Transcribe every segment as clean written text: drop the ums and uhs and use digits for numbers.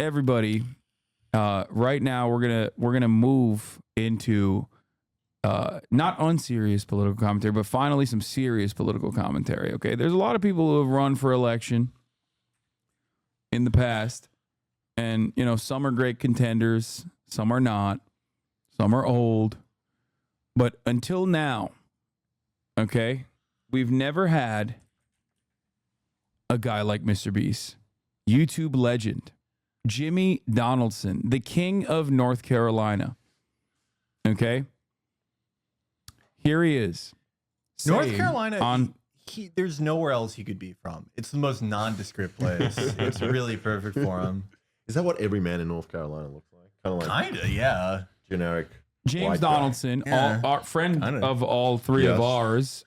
everybody, right now we're gonna move into not unserious political commentary, but finally some serious political commentary. Okay, there's a lot of people who have run for election in the past, and some are great contenders, some are not, some are old, but until now, okay, we've never had a guy like Mr. Beast, YouTube legend, Jimmy Donaldson, the king of North Carolina. Okay? Here he is. North Carolina, there's nowhere else he could be from. It's the most nondescript place. It's really perfect for him. Is that what every man in North Carolina looks like? Kinda, yeah. Generic. James Donaldson, our friend of all three of ours.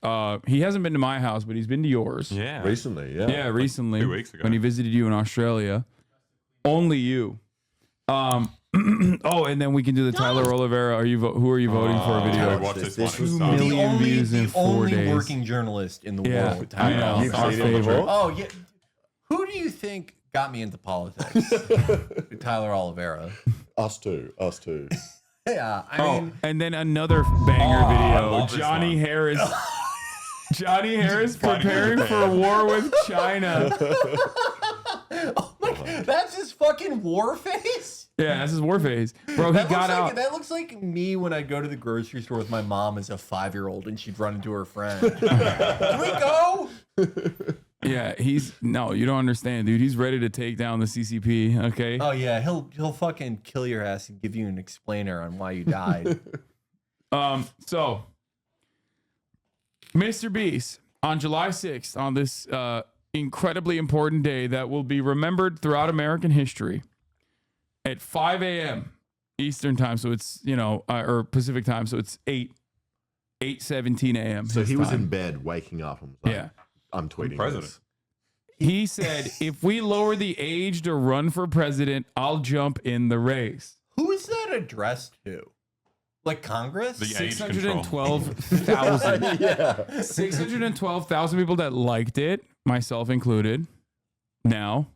He hasn't been to my house, but he's been to yours. Yeah. Recently, yeah. Yeah, recently. 2 weeks ago. When he visited you in Australia. Only you. Oh, and then we can do the Tyler Oliveira. Who are you voting for video? Watch this one. 2 million views in 4 days. Working journalist in the Yeah, world. I know. You've Our seen him favorite. before? Oh, yeah. Who do you think got me into politics? Tyler Oliveira. Us too. Yeah, I mean, And then another banger I video. love this Johnny one. Harris. Johnny Harris Fighting preparing with for a war with China. oh my God, that's his fucking war face? Yeah, that's his war phase. Bro, he got out. That looks like me when I go to the grocery store with my mom as a 5-year-old and she'd run into her friend. Can we go? Yeah, you don't understand, dude. He's ready to take down the CCP, okay? Oh yeah, he'll fucking kill your ass and give you an explainer on why you died. So Mr. Beast on July 6th, on this incredibly important day that will be remembered throughout American history, at 5 a.m. Eastern time, so it's or Pacific time, so it's 8:17 a.m. So he was time. in bed waking up and was like, Yeah. I'm tweeting president. this. He said, if we lower the age to run for president, I'll jump in the race. Who is that addressed to? Like Congress? The age control. 612,000. Yeah. 612,000 people that liked it, myself included. Now,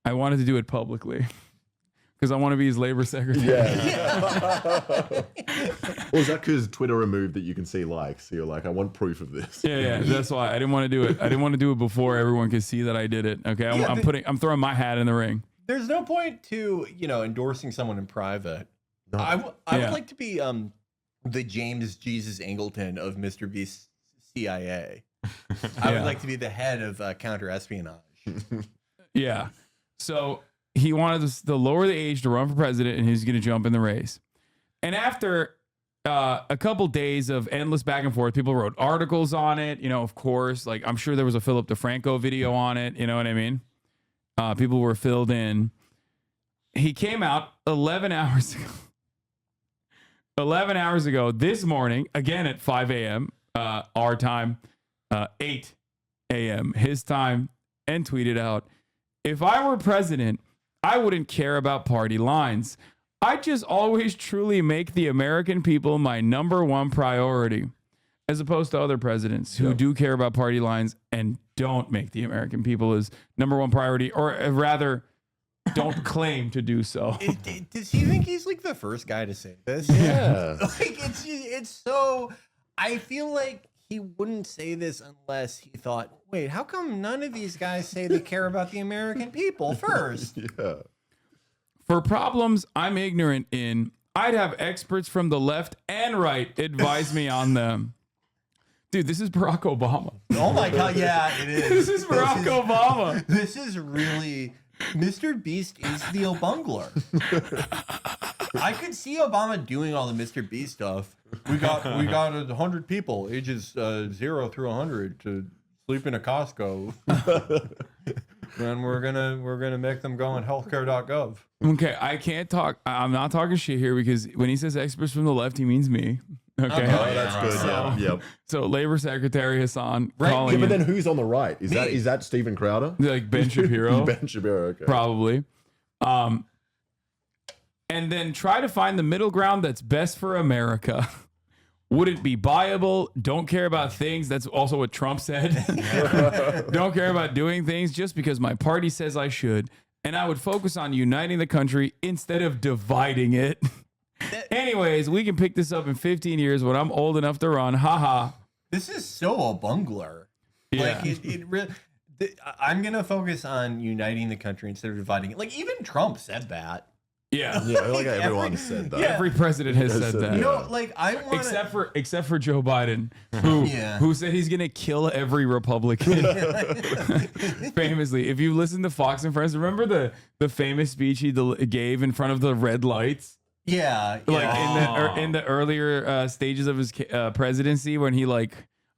I wanted to do it publicly because I want to be his labor secretary. Yeah. Well, is that because Twitter removed that you can see likes? So you're like, I want proof of this. Yeah, that's why I didn't want to do it. I didn't want to do it before everyone could see that I did it. Okay, I'm throwing my hat in the ring. There's no point to, endorsing someone in private. No. I would like to be the James Jesus Angleton of Mr. Beast's CIA. I would like to be the head of counter-espionage. Yeah. So he wanted us to lower the age to run for president, and he's going to jump in the race. And after a couple days of endless back and forth, people wrote articles on it. Of course, like I'm sure there was a Philip DeFranco video on it. You know what I mean? People were filled in. He came out 11 hours ago. 11 hours ago this morning, again at 5 a.m. Our time, 8 a.m. his time, and tweeted out, if I were president, I wouldn't care about party lines. I just always truly make the American people my number one priority, as opposed to other presidents who do care about party lines and don't make the American people his number one priority, or rather don't claim to do so. Does he think he's like the first guy to say this? Yeah. Like it's so, I feel like he wouldn't say this unless he thought, wait, how come none of these guys say they care about the American people first? Yeah. For problems I'm ignorant in, I'd have experts from the left and right advise me on them. Dude, this is Barack Obama. Oh my God, yeah, it is. This is Barack Obama. This is really, Mr. Beast is the Obungler. I could see Obama doing all the Mr. Beast stuff. We got 100 people, ages 0 through 100, to sleep in a Costco. And we're gonna make them go on healthcare.gov. Okay, I can't talk. I'm not talking shit here because when he says experts from the left, he means me. Okay. Okay. Oh, that's good. So- Yep. So Labor Secretary Hasan Right, calling Yeah, but in, then who's on the right? Is that Stephen Crowder? like Ben Shapiro, Ben Shapiro. Okay. probably. And then try to find the middle ground that's best for America. Wouldn't be buyable. Don't care about things. That's also what Trump said. Don't care about doing things just because my party says I should. and I would focus on uniting the country instead of dividing it. Anyways, we can pick this up in 15 years when I'm old enough to run. Haha. This is so a bungler. Yeah. Like it really. I'm gonna focus on uniting the country instead of dividing it. Like even Trump said that. Yeah. Yeah, like everyone said that. Yeah. Every president has said that. No, like I want Except for Joe Biden, who said he's gonna kill every Republican. Famously, if you listen to Fox and Friends, remember the famous speech he gave in front of the red lights, Yeah. like in the earlier stages of his presidency, when he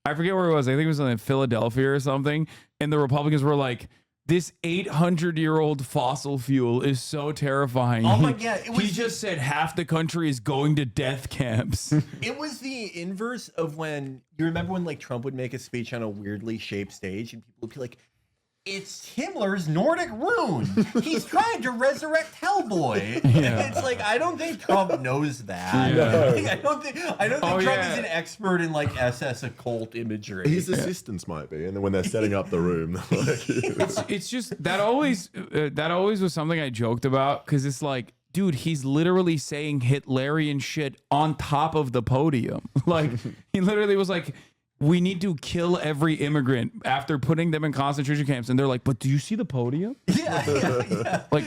I forget where it was. I think it was in Philadelphia or something, and the Republicans were like, this 800-year-old fossil fuel is so terrifying. Oh my God. He just said half the country is going to death camps. It was the inverse of when you remember when like Trump would make a speech on a weirdly shaped stage and people would be like, it's Himmler's Nordic rune. He's trying to resurrect Hellboy. Yeah. It's like I don't think Trump knows that. Yeah. Like, I don't think Trump is an expert in like SS occult imagery. His assistants might be, and then when they're setting up the room, they're like, It's just that always was something I joked about, because it's like, dude, he's literally saying Hitlerian shit on top of the podium. Like, he literally was like, we need to kill every immigrant after putting them in concentration camps. And they're like, but do you see the podium? Yeah. Like,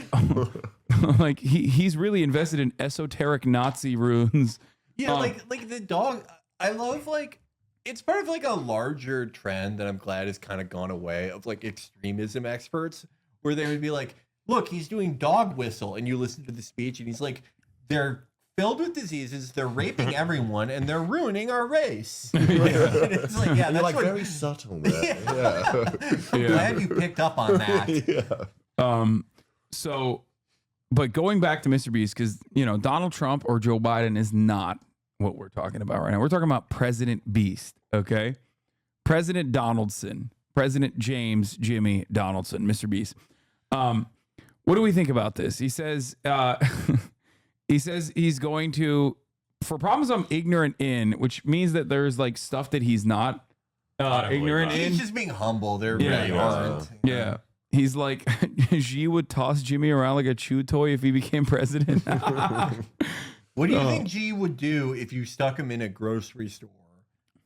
like he's really invested in esoteric Nazi runes. Yeah, like the dog. I love like it's part of like a larger trend that I'm glad has kind of gone away of like extremism experts, where they would be like, look, he's doing dog whistle, and you listen to the speech, and he's like, they're filled with diseases, they're raping everyone, and they're ruining our race. And it's like, yeah, that's like what, very subtle there. Yeah. I'm glad you picked up on that. Yeah. So, but going back to Mr. Beast, because, Donald Trump or Joe Biden is not what we're talking about right now. We're talking about President Beast, okay? President Donaldson, President James Jimmy Donaldson, Mr. Beast. What do we think about this? He says, he's going to, for problems I'm ignorant in, which means that there's like stuff that he's not ignorant in. He's just being humble. They're Yeah. really aren't. Yeah. He's like, Xi would toss Jimmy around like a chew toy if he became president. What do you think G would do if you stuck him in a grocery store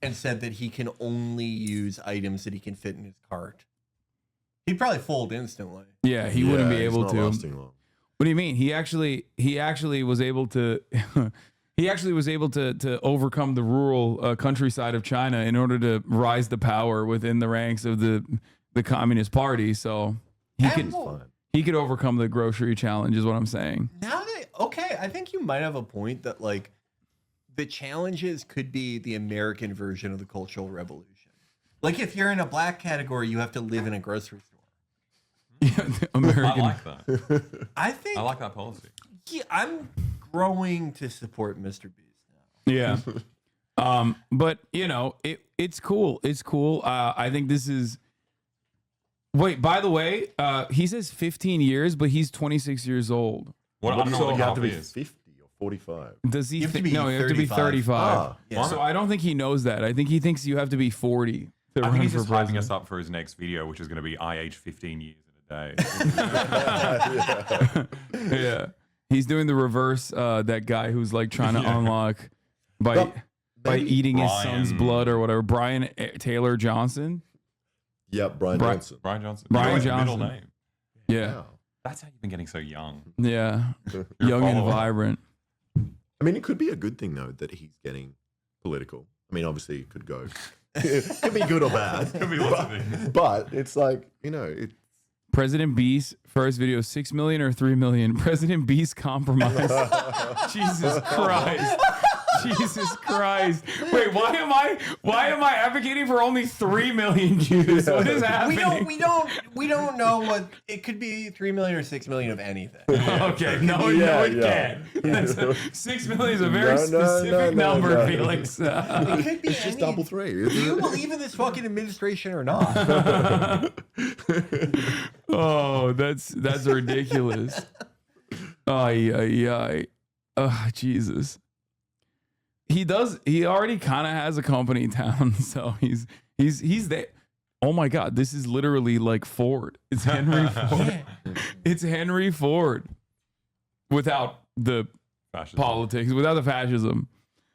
and said that he can only use items that he can fit in his cart? He'd probably fold instantly. Yeah, he wouldn't be he's able not to. lasting long. What do you mean? He actually was able to. He actually was able to overcome the rural countryside of China in order to rise to power within the ranks of the Communist Party. So he could overcome the grocery challenge, is what I'm saying. Okay, I think you might have a point that like the challenges could be the American version of the Cultural Revolution. Like if you're in a black category, you have to live in a grocery store. Yeah, American. I like that. I like that policy. Yeah, I'm growing to support Mr. Beast now. Yeah. But it's cool. It's cool. I think this is. Wait, by the way, he says 15 years, but he's 26 years old. What I don't know So what you have half to be is. 50 or 45. Does he You have to think? be No, you have to be 35. Ah, Yeah. So I don't think he knows that. I think he thinks you have to be 40 to I run think he's for just hyping president. us up for his next video, which is going to be I aged 15 years in a day. Yeah, he's doing the reverse. That guy who's like trying to unlock by eating his son's Brian- blood or whatever. Brian Taylor Johnson. Yep, Brian Bri- Johnson. Brian Johnson. Brian Your Johnson. Middle name. Yeah, Wow. That's how you've been getting so young. yeah, You're young a and follower. vibrant. I mean, it could be a good thing, though, that he's getting political. I mean, obviously, it could go. It could be good or bad. Could be lots of things. But it's like, it's President Beast first video, 6 million or 3 million. President Beast compromise. Jesus Christ. Jesus Christ. Wait, why am I advocating for only 3 million Jews? What is happening? We don't know what it could be. 3 million or 6 million of anything. Okay, no, it can't. 6 million is a very No, specific no, number, no. Felix. It could be it's just double three. Do you believe in this fucking administration or not? Oh, that's ridiculous. Ay. Oh, Jesus. He already kind of has a company town, so he's there. oh my God, this is literally like Ford. It's Henry Ford. It's Henry Ford without the Fascism. politics, without the fascism.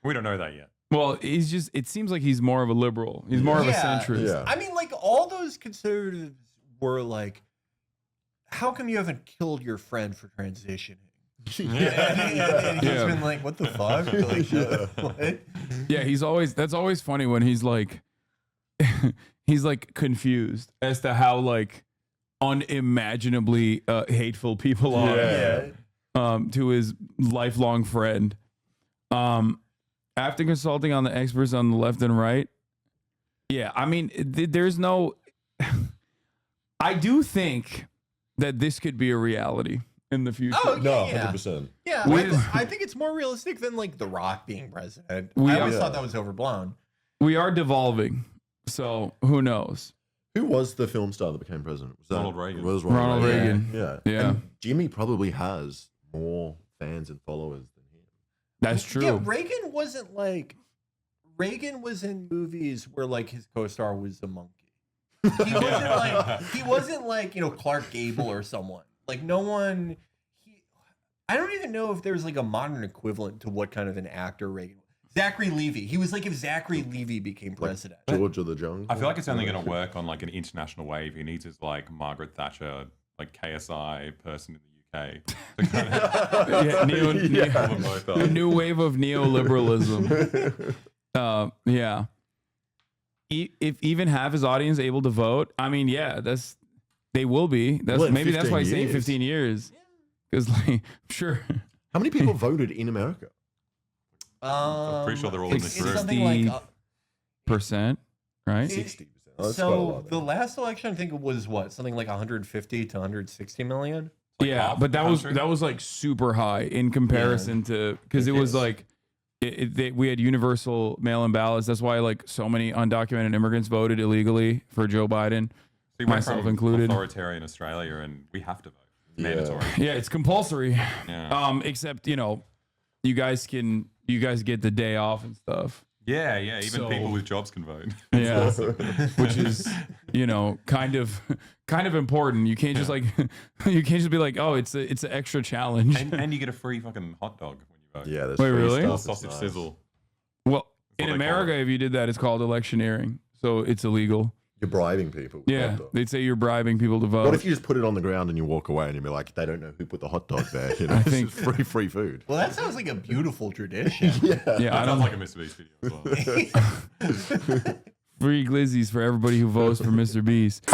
We don't know that yet. Well, he's just, it seems like he's more of a liberal. He's more of a Yeah. centrist. Yeah. I mean, like, all those conservatives were like, how come you haven't killed your friend for transitioning? And he's Yeah. been like, what the fuck? Like, what? Yeah, that's always funny when he's like, he's like confused as to how like unimaginably hateful people are to his lifelong friend. After consulting on the experts on the left and right, yeah, I mean, there's no. I do think that this could be a reality in the future. Oh, No, yeah. 100%. Yeah, I think it's more realistic than like The Rock being president. I always thought that was overblown. We are devolving, so who knows? Who was the film star that became president? Was that Ronald Reagan. It was Ronald Reagan. Yeah. Yeah. And Jimmy probably has more fans and followers than him. That's true. Yeah, Reagan wasn't like Reagan was in movies where like his co-star was a monkey. He wasn't like, you know, Clark Gable or someone. Like no one I don't even know if there's like a modern equivalent to what kind of an actor Reagan was. Zachary Levi. He was like if Zachary Levi became president. George of the Jungle. I feel like it's only going to work on like an international wave. He needs his like Margaret Thatcher, like KSI person in the UK. To kind of The new wave of neoliberalism. Yeah. If even half his audience able to vote, I mean, yeah, they will be. That's Well, in maybe that's why he's 15 saying years. 15 years. Because like, sure. How many people voted in America? I'm pretty sure they're all in It's this room. something like Percent, right? 60%. Oh, that's quite a so lot, the then. last election I think it was what something like 150 to 160 million. Yeah, half but the that country? was like super high in comparison to because it was like we had universal mail-in ballots. That's why like so many undocumented immigrants voted illegally for Joe Biden, We went myself from included. authoritarian Australia, and we have to vote. It's Yeah. mandatory. Yeah, it's compulsory. Yeah. Except you know, you guys get the day off and stuff. Yeah, even So- people with jobs can vote. Yeah, which is you know kind of important. You can't just like you can't just be like, oh, it's an extra challenge. and you get a free fucking hot dog when you vote. Yeah, there's Wait, free really? stuff. It's Sausage nice. sizzle. Well, That's in what they call America, it. if you did that, it's called electioneering, so it's illegal. You're bribing people. with Yeah, hot dogs. they'd say you're bribing people to vote. What if you just put it on the ground and you walk away and you'll be like, they don't know who put the hot dog there? You know, I it's think- just free food. Well, that sounds like a beautiful tradition. Yeah, I That don't sounds like a Mr. Beast video as well. free glizzies for everybody who votes for Mr. Beast.